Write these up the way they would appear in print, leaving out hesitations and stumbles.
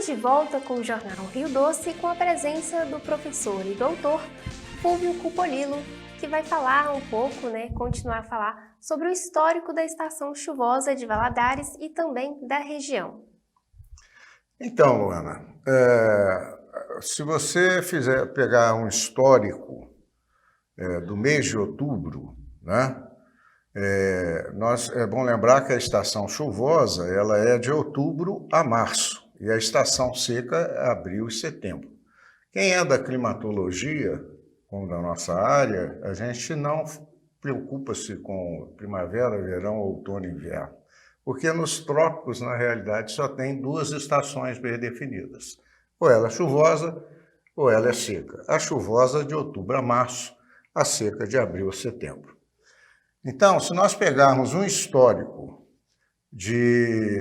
de volta com o Jornal Rio Doce com a presença do professor e doutor Fúvio Cupolillo, que vai falar um pouco, continuar a falar sobre o histórico da estação chuvosa de Valadares e também da região. Então, Luana, se você pegar um histórico do mês de outubro, né? É bom lembrar que a estação chuvosa ela é de outubro a março e a estação seca é abril e setembro. Quem é da climatologia, como da nossa área, a gente não preocupa-se com primavera, verão, outono e inverno, porque nos trópicos, na realidade, só tem duas estações bem definidas. Ou ela é chuvosa ou ela é seca. A chuvosa de outubro a março, a seca de abril a setembro. Então, se nós pegarmos um histórico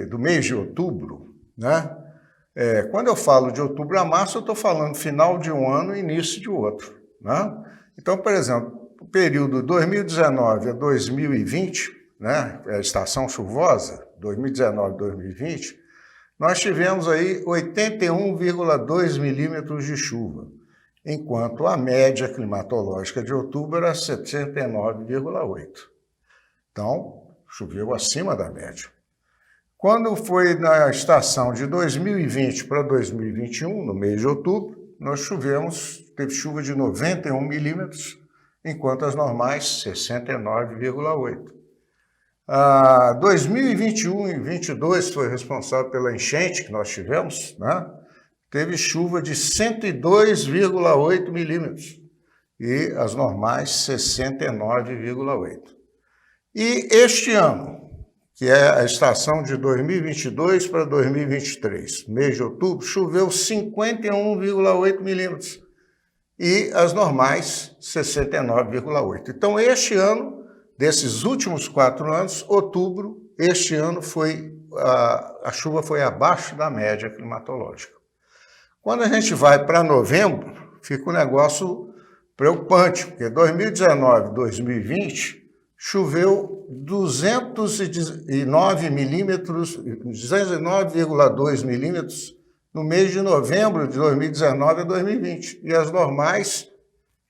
do mês de outubro, né? Quando eu falo de outubro a março, eu estou falando final de um ano e início de outro. Né? Então, por exemplo, o período 2019 a 2020, né? A estação chuvosa, 2019-2020, nós tivemos aí 81,2 milímetros de chuva, enquanto a média climatológica de outubro era 79,8. Então, choveu acima da média. Quando foi na estação de 2020 para 2021, no mês de outubro, teve chuva de 91 milímetros, enquanto as normais 69,8. 2021 e 2022 foi responsável pela enchente que nós tivemos, né? Teve chuva de 102,8 milímetros e as normais 69,8. E este ano, que é a estação de 2022 para 2023, mês de outubro, choveu 51,8 milímetros e as normais 69,8. Então, este ano, desses últimos 4 anos, outubro, este ano a chuva foi abaixo da média climatológica. Quando a gente vai para novembro, fica um negócio preocupante, porque 2019 e 2020 choveu 209 milímetros, 209,2 milímetros no mês de novembro de 2019 a 2020. E as normais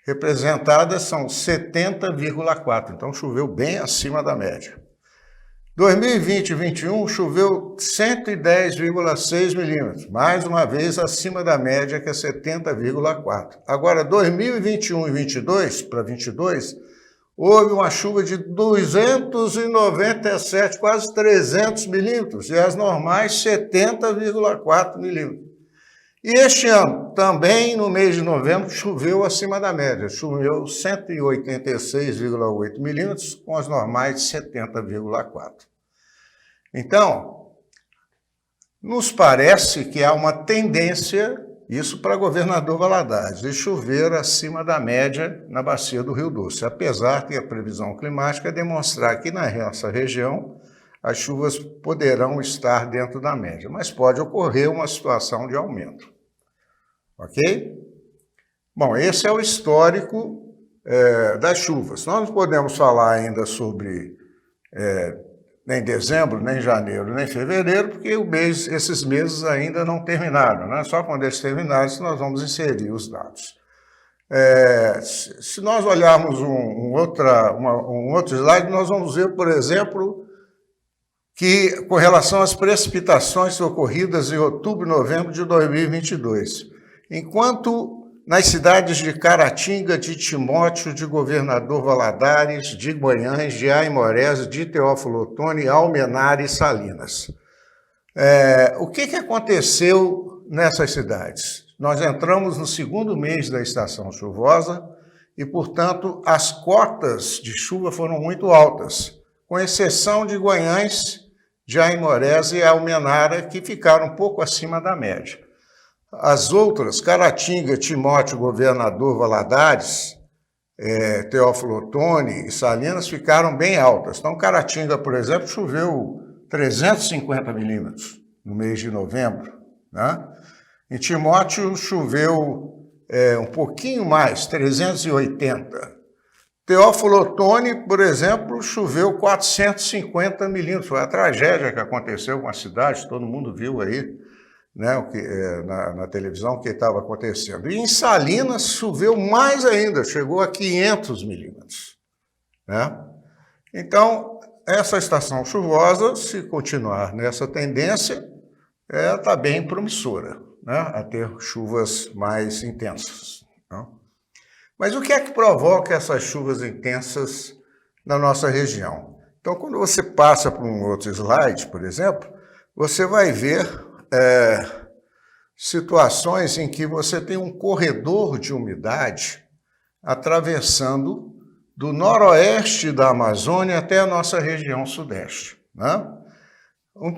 representadas são 70,4, então choveu bem acima da média. 2020 e 2021 choveu 110,6 milímetros, mais uma vez acima da média, que é 70,4. Agora, 2021 e 22, para 22, houve uma chuva de 297, quase 300 milímetros, e as normais 70,4 milímetros. E este ano, também no mês de novembro, choveu acima da média, choveu 186,8 milímetros, com as normais 70,4. Então, nos parece que há uma tendência, isso para governador Valadares, de chover acima da média na bacia do Rio Doce, apesar que a previsão climática demonstrar que na nossa região as chuvas poderão estar dentro da média, mas pode ocorrer uma situação de aumento. Ok? Bom, esse é o histórico das chuvas. Nós não podemos falar ainda sobre nem dezembro, nem janeiro, nem fevereiro, porque esses meses ainda não terminaram, né? Só quando eles terminarem nós vamos inserir os dados. Se nós olharmos um outro slide, nós vamos ver, por exemplo, que com relação às precipitações ocorridas em outubro e novembro de 2022, enquanto nas cidades de Caratinga, de Timóteo, de Governador Valadares, de Guanhães, de Aimorés, de Teófilo Otoni, Almenara e Salinas. O que aconteceu nessas cidades? Nós entramos no segundo mês da estação chuvosa e, portanto, as cotas de chuva foram muito altas, com exceção de Guanhães, de Aimorés e Almenara, que ficaram um pouco acima da média. As outras, Caratinga, Timóteo, Governador Valadares, Teófilo Otoni e Salinas, ficaram bem altas. Então, Caratinga, por exemplo, choveu 350 milímetros no mês de novembro. Né? Em Timóteo, choveu um pouquinho mais, 380. Teófilo Otoni, por exemplo, choveu 450 milímetros. Foi a tragédia que aconteceu com a cidade, todo mundo viu aí. né, na televisão o que estava acontecendo. E em Salinas choveu mais ainda, chegou a 500 milímetros. Né? Então, essa estação chuvosa, se continuar nessa tendência, está bem promissora, né, a ter chuvas mais intensas. Né? Mas o que é que provoca essas chuvas intensas na nossa região? Então, quando você passa para um outro slide, por exemplo, você vai ver situações em que você tem um corredor de umidade atravessando do noroeste da Amazônia até a nossa região sudeste. Né?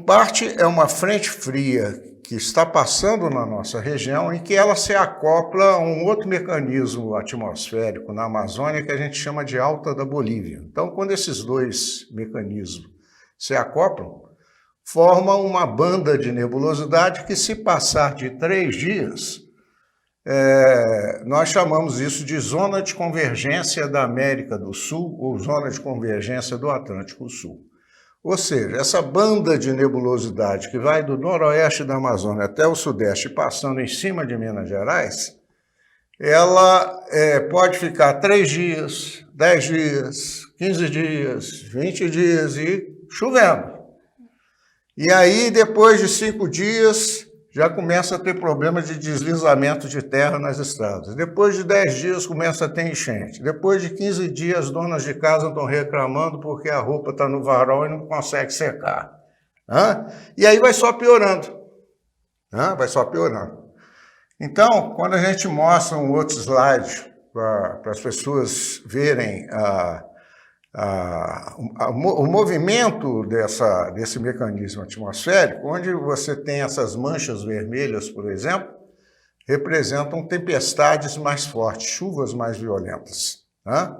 Parte é uma frente fria que está passando na nossa região em que ela se acopla a um outro mecanismo atmosférico na Amazônia que a gente chama de alta da Bolívia. Então, quando esses dois mecanismos se acoplam, forma uma banda de nebulosidade que, se passar de 3 dias, nós chamamos isso de zona de convergência da América do Sul ou zona de convergência do Atlântico Sul. Ou seja, essa banda de nebulosidade que vai do noroeste da Amazônia até o sudeste, passando em cima de Minas Gerais, ela pode ficar 3 dias, 10 dias, 15 dias, 20 dias e chovendo. E aí, depois de 5 dias, já começa a ter problema de deslizamento de terra nas estradas. Depois de 10 dias, começa a ter enchente. Depois de 15 dias, donas de casa estão reclamando porque a roupa está no varal e não consegue secar. E aí vai só piorando. Vai só piorando. Então, quando a gente mostra um outro slide para as pessoas verem o movimento desse mecanismo atmosférico, onde você tem essas manchas vermelhas, por exemplo, representam tempestades mais fortes, chuvas mais violentas. Né?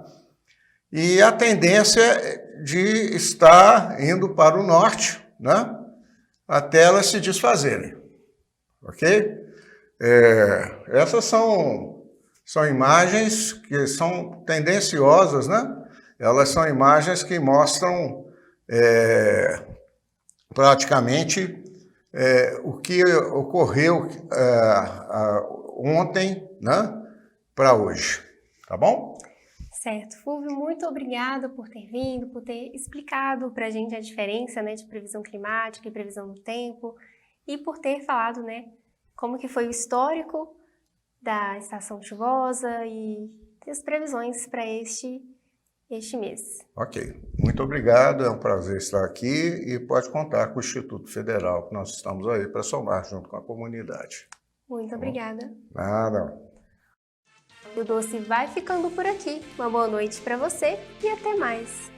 E a tendência de estar indo para o norte, né? Até elas se desfazerem. Ok? Essas são imagens que são tendenciosas, né? Elas são imagens que mostram praticamente o que ocorreu ontem, né, para hoje. Tá bom? Certo. Fulvio, muito obrigada por ter vindo, por ter explicado para a gente a diferença, né, de previsão climática e previsão do tempo e por ter falado, né, como que foi o histórico da estação chuvosa e as previsões para este mês. Ok. Muito obrigado, é um prazer estar aqui e pode contar com o Instituto Federal, que nós estamos aí para somar junto com a comunidade. Muito obrigada. Nada. O Doce vai ficando por aqui. Uma boa noite para você e até mais.